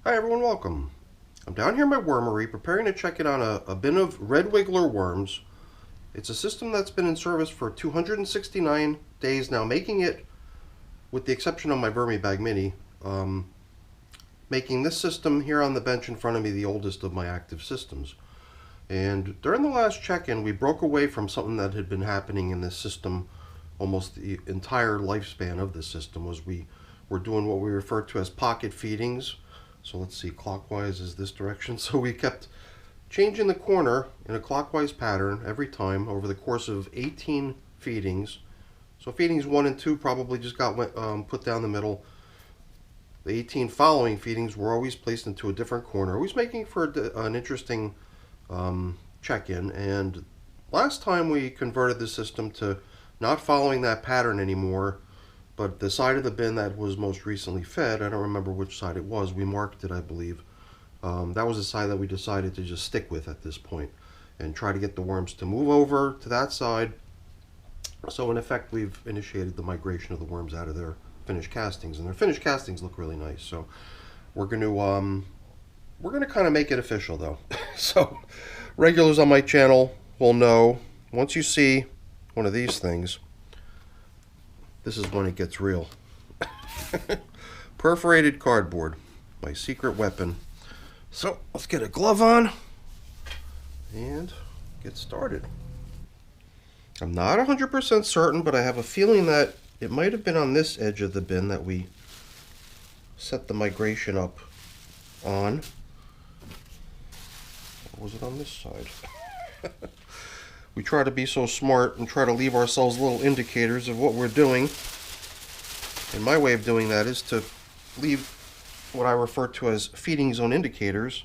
Hi everyone, welcome. I'm down here in my wormery preparing to check in on a bin of red wiggler worms. It's a system that's been in service for 269 days now, making it, with the exception of my Vermibag Mini, making this system here on the bench in front of me the oldest of my active systems. And during the last check-in, we broke away from something that had been happening in this system almost the entire lifespan of this system. Was we were doing what we refer to as pocket feedings. So let's see, clockwise is this direction. So we kept changing the corner in a clockwise pattern every time over the course of 18 feedings. So feedings 1 and 2 probably just got put down the middle. The 18 following feedings were always placed into a different corner, always making for an interesting check-in. And last time we converted the system to not following that pattern anymore, but the side of the bin that was most recently fed, I don't remember which side it was, we marked it, I believe. That was the side that we decided to just stick with at this point and try to get the worms to move over to that side. So in effect, we've initiated the migration of the worms out of their finished castings, and their finished castings look really nice. So we're going to kind of make it official though. So regulars on my channel will know, once you see one of these things, this is when it gets real. Perforated cardboard, my secret weapon. So let's get a glove on and get started. I'm not 100% certain, but I have a feeling that it might have been on this edge of the bin that we set the migration up on. Or was it on this side? We try to be so smart and try to leave ourselves little indicators of what we're doing. And my way of doing that is to leave what I refer to as feeding zone indicators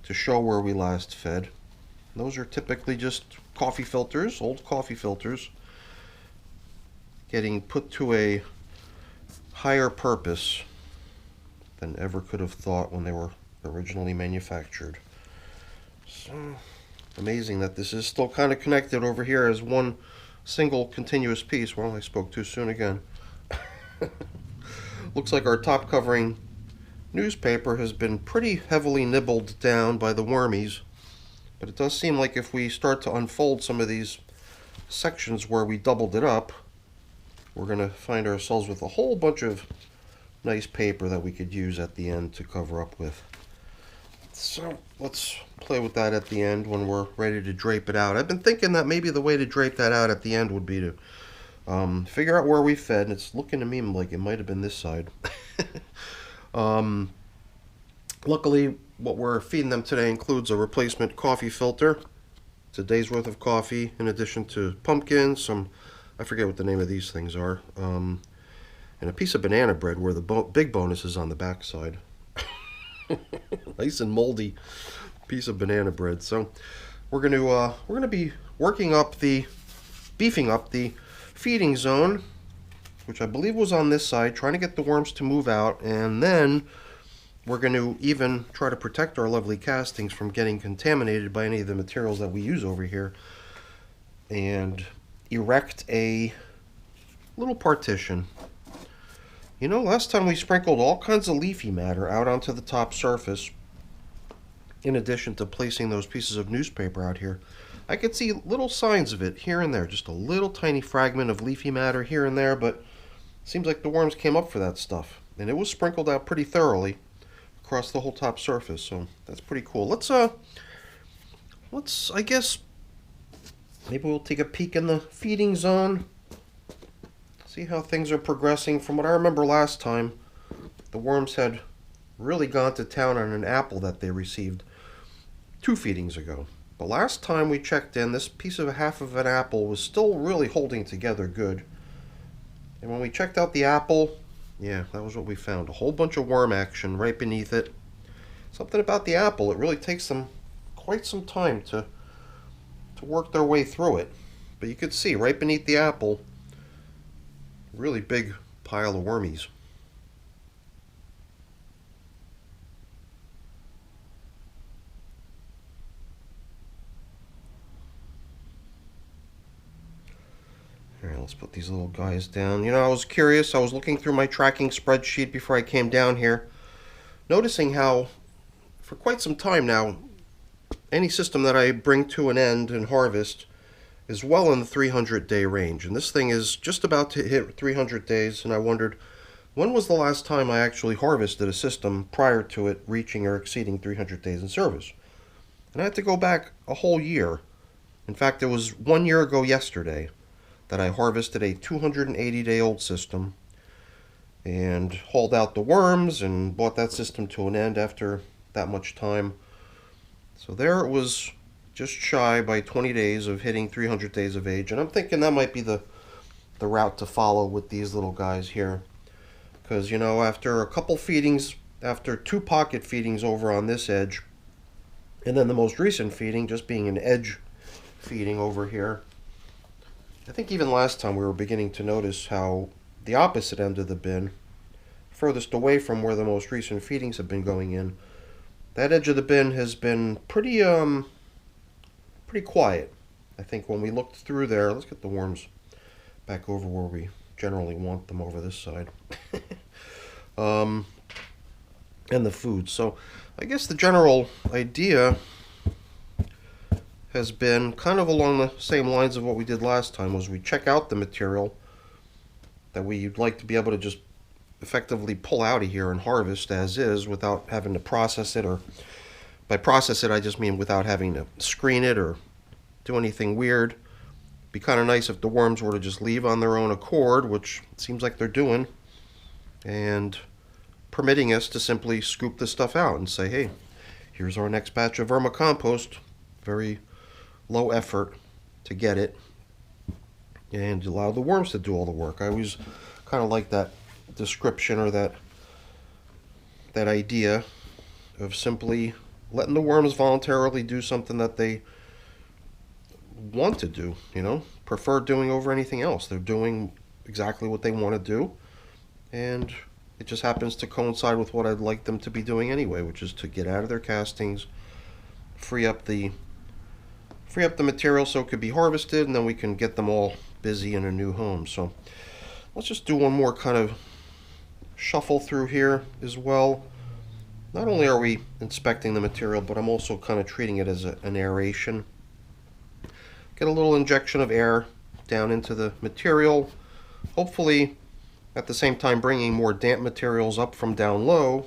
to show where we last fed. And those are typically just coffee filters, old coffee filters, getting put to a higher purpose than ever could have thought when they were originally manufactured. So amazing that this is still kind of connected over here as one single continuous piece. Well, I spoke too soon again. Looks like our top covering newspaper has been pretty heavily nibbled down by the wormies, but it does seem like if we start to unfold some of these sections where we doubled it up, we're going to find ourselves with a whole bunch of nice paper that we could use at the end to cover up with. So let's play with that at the end when we're ready to drape it out. I've been thinking that maybe the way to drape that out at the end would be to figure out where we fed, and it's looking to me like it might have been this side. Luckily, what we're feeding them today includes a replacement coffee filter. It's a day's worth of coffee, in addition to pumpkins, I forget what the name of these things are, and a piece of banana bread where the big bonus is on the back side. Nice and moldy piece of banana bread. So we're going to be beefing up the feeding zone, which I believe was on this side, trying to get the worms to move out, and then we're going to even try to protect our lovely castings from getting contaminated by any of the materials that we use over here, and erect a little partition. You know, last time we sprinkled all kinds of leafy matter out onto the top surface, in addition to placing those pieces of newspaper out here. I could see little signs of it here and there, just a little tiny fragment of leafy matter here and there, but it seems like the worms came up for that stuff. And it was sprinkled out pretty thoroughly across the whole top surface, so that's pretty cool. Let's I guess, maybe we'll take a peek in the feeding zone. See how things are progressing. From what I remember last time, the worms had really gone to town on an apple that they received 2 feedings ago. But last time we checked in, this piece of half of an apple was still really holding together good. And when we checked out the apple, yeah, that was what we found. A whole bunch of worm action right beneath it. Something about the apple, it really takes them quite some time to work their way through it. But you could see right beneath the apple, really big pile of wormies. Alright, let's put these little guys down. You know, I was curious. I was looking through my tracking spreadsheet before I came down here, noticing how for quite some time now, any system that I bring to an end and harvest is well in the 300-day range. And this thing is just about to hit 300 days, and I wondered, when was the last time I actually harvested a system prior to it reaching or exceeding 300 days in service? And I had to go back a whole year. In fact, it was 1 year ago yesterday that I harvested a 280-day-old system and hauled out the worms and brought that system to an end after that much time. So there it was, just shy by 20 days of hitting 300 days of age. And I'm thinking that might be the route to follow with these little guys here. Because, you know, after a couple feedings, after 2 pocket feedings over on this edge, and then the most recent feeding just being an edge feeding over here, I think even last time we were beginning to notice how the opposite end of the bin, furthest away from where the most recent feedings have been going in, that edge of the bin has been pretty quiet. I think when we looked through there, let's get the worms back over where we generally want them, over this side. And the food. So I guess the general idea has been kind of along the same lines of what we did last time, was we check out the material that we'd like to be able to just effectively pull out of here and harvest as is without having to process it, or by process it I just mean without having to screen it or do anything weird. Be kind of nice if the worms were to just leave on their own accord, which it seems like they're doing, and permitting us to simply scoop this stuff out and say, hey, here's our next batch of vermicompost. Very low effort to get it, and allow the worms to do all the work. I always kind of like that description, or that idea of simply letting the worms voluntarily do something that they want to do, you know, prefer doing over anything else. They're doing exactly what they want to do, and it just happens to coincide with what I'd like them to be doing anyway, which is to get out of their castings, free up the material so it could be harvested, and then we can get them all busy in a new home. So let's just do one more kind of shuffle through here as well. Not only are we inspecting the material, but I'm also kind of treating it as an aeration. Get a little injection of air down into the material, hopefully at the same time bringing more damp materials up from down low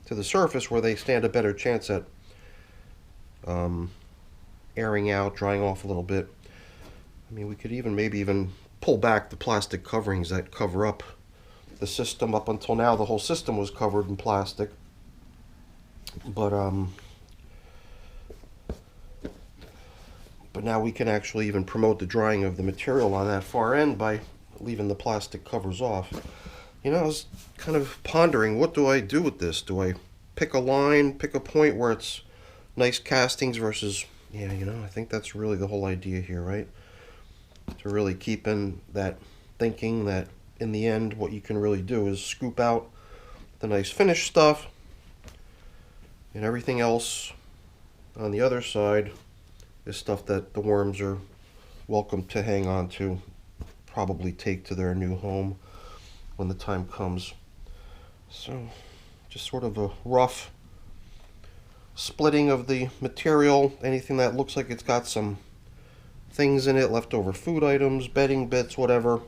to the surface, where they stand a better chance at airing out, drying off a little bit. I mean, we could maybe even pull back the plastic coverings that cover up the system. Up until now, the whole system was covered in plastic, but now we can actually even promote the drying of the material on that far end by leaving the plastic covers off. You know, I was kind of pondering, what do I do with this? Do I pick a line, pick a point where it's nice castings versus, yeah, you know, I think that's really the whole idea here, right? To really keep in that thinking that in the end what you can really do is scoop out the nice finished stuff, and everything else on the other side is stuff that the worms are welcome to hang on to, probably take to their new home when the time comes. So just sort of a rough splitting of the material. Anything that looks like it's got some things in it, leftover food items, bedding bits, whatever.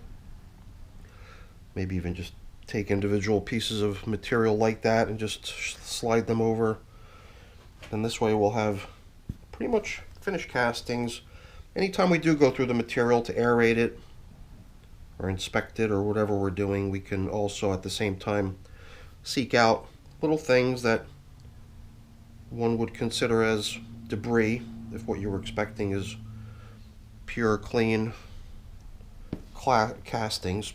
Maybe even just take individual pieces of material like that and just slide them over. And this way we'll have pretty much finished castings. Anytime we do go through the material to aerate it or inspect it or whatever we're doing, we can also at the same time seek out little things that one would consider as debris, if what you were expecting is pure, clean castings.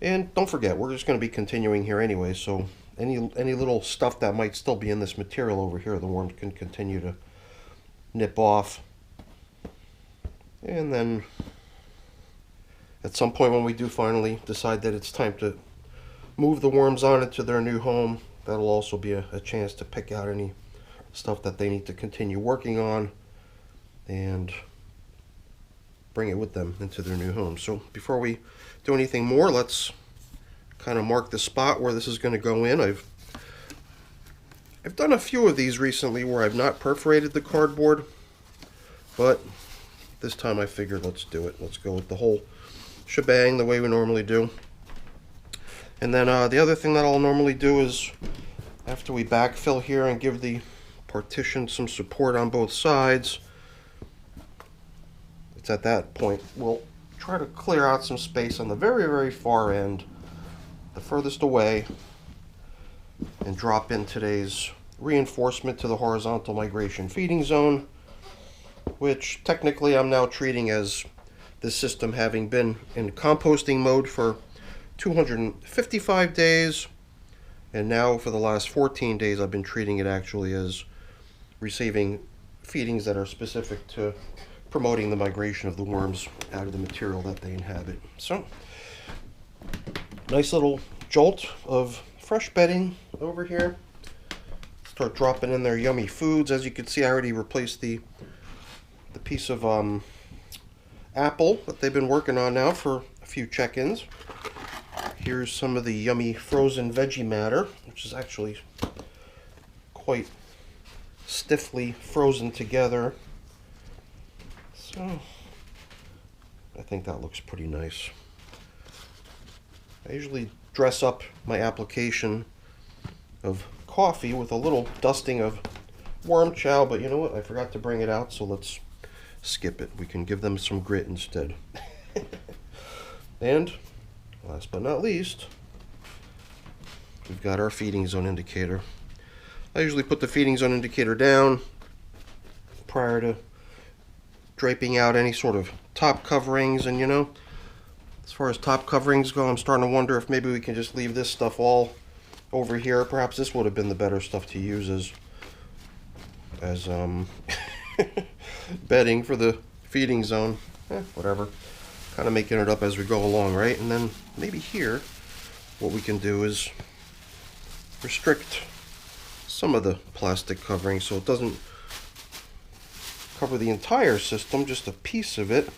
And don't forget, we're just going to be continuing here anyway, so any little stuff that might still be in this material over here, the worms can continue to nip off. And then at some point when we do finally decide that it's time to move the worms on into their new home, that'll also be a chance to pick out any stuff that they need to continue working on and bring it with them into their new home. So before we do anything more, let's kind of mark the spot where this is going to go in. I've I've done a few of these recently where I've not perforated the cardboard, but this time I figured let's do it. Let's go with the whole shebang the way we normally do. And then the other thing that I'll normally do is, after we backfill here and give the partition some support on both sides, it's at that point we'll try to clear out some space on the very, very far end, the furthest away, and drop in today's reinforcement to the horizontal migration feeding zone, which technically I'm now treating as this system having been in composting mode for 255 days, and now for the last 14 days I've been treating it actually as receiving feedings that are specific to promoting the migration of the worms out of the material that they inhabit. So, nice little jolt of fresh bedding over here. Start dropping in their yummy foods. As you can see, I already replaced the piece of apple that they've been working on now for a few check-ins. Here's some of the yummy frozen veggie matter, which is actually quite stiffly frozen together. So I think that looks pretty nice. I usually dress up my application of coffee with a little dusting of worm chow, but you know what? I forgot to bring it out, so let's skip it. We can give them some grit instead. And last but not least, we've got our feeding zone indicator. I usually put the feeding zone indicator down prior to draping out any sort of top coverings, and you know, as far as top coverings go, I'm starting to wonder if maybe we can just leave this stuff all over here. Perhaps this would have been the better stuff to use as bedding for the feeding zone. Whatever. Kind of making it up as we go along, right? And then maybe here, what we can do is restrict some of the plastic covering so it doesn't cover the entire system, just a piece of it,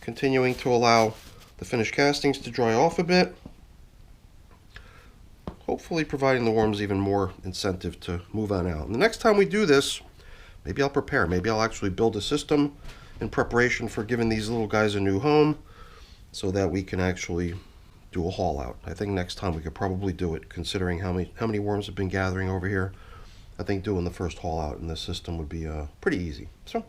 continuing to allow the finished castings to dry off a bit, hopefully providing the worms even more incentive to move on out. And the next time we do this, maybe I'll prepare. Maybe I'll actually build a system in preparation for giving these little guys a new home so that we can actually do a haul out. I think next time we could probably do it, considering how many worms have been gathering over here. I think doing the first haul out in this system would be pretty easy. So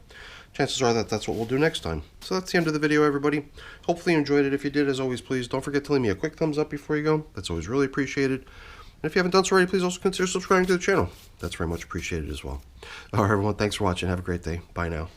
chances are that that's what we'll do next time. So that's the end of the video, everybody. Hopefully you enjoyed it. If you did, as always, please don't forget to leave me a quick thumbs up before you go. That's always really appreciated. And if you haven't done so already, please also consider subscribing to the channel. That's very much appreciated as well. All right, everyone, thanks for watching. Have a great day. Bye now.